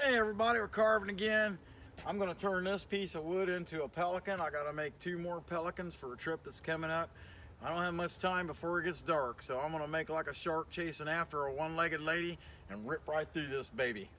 Hey everybody, we're carving again. I'm going to turn this piece of wood into a pelican. I got to make 2 more pelicans for a trip that's coming up. I don't have much time before it gets dark, so I'm going to make like a shark chasing after a one-legged lady and rip right through this baby.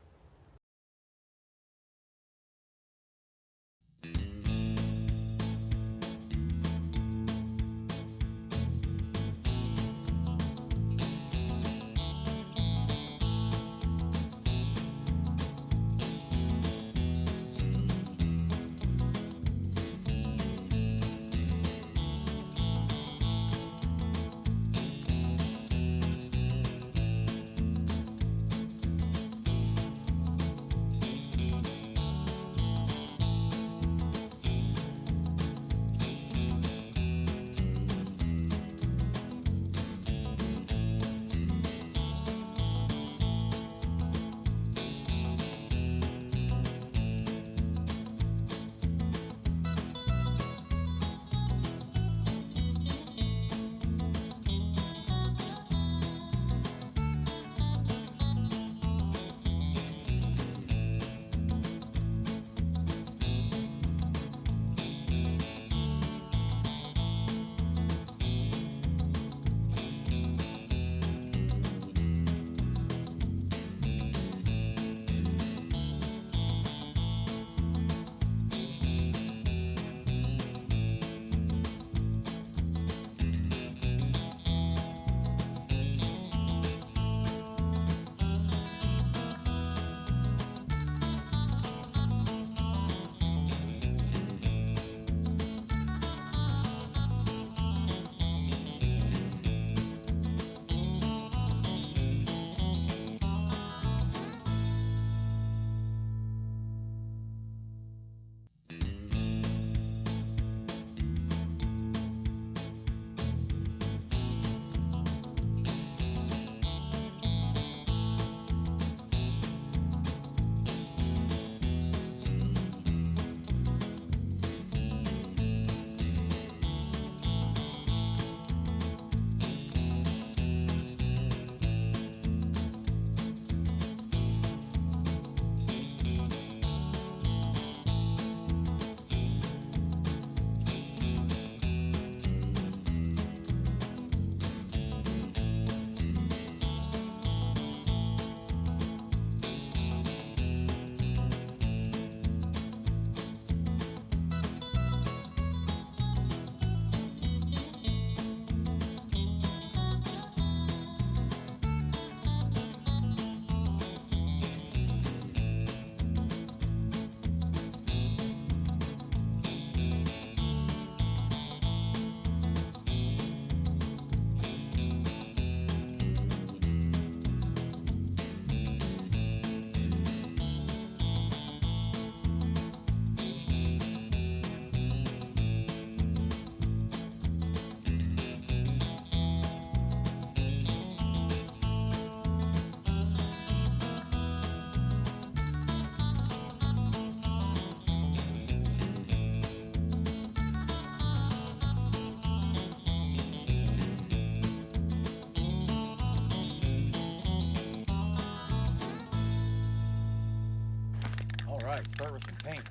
All right, start with some paint.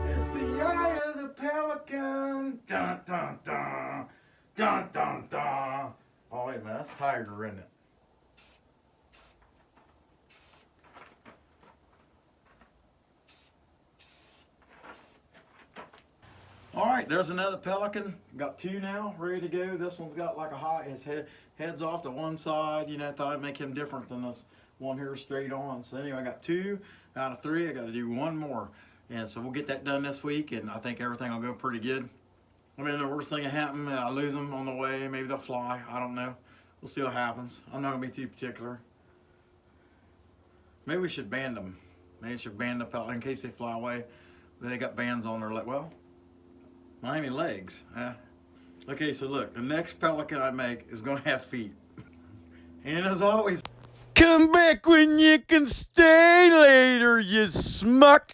It's the eye of the pelican. Dun dun dun. Dun dun dun. Oh wait a minute, that's tiger, isn't it? All right, there's another pelican. Got 2 now, ready to go. This one's got like a high, his head's off to one side. You know, I thought I'd make him different than this one here straight on. So anyway, I got 2 out of 3. I got to do 1 more. And so we'll get that done this week, and I think everything will go pretty good. I mean, the worst thing that happen, I lose them on the way. Maybe they'll fly. I don't know. We'll see what happens. I'm not gonna be too particular. Maybe we should band them. Maybe we should band the pelican in case they fly away. They got bands on their leg. Well, not even legs. Okay, so look, the next pelican I make is gonna have feet. And as always, come back when you can stay later, you smuck.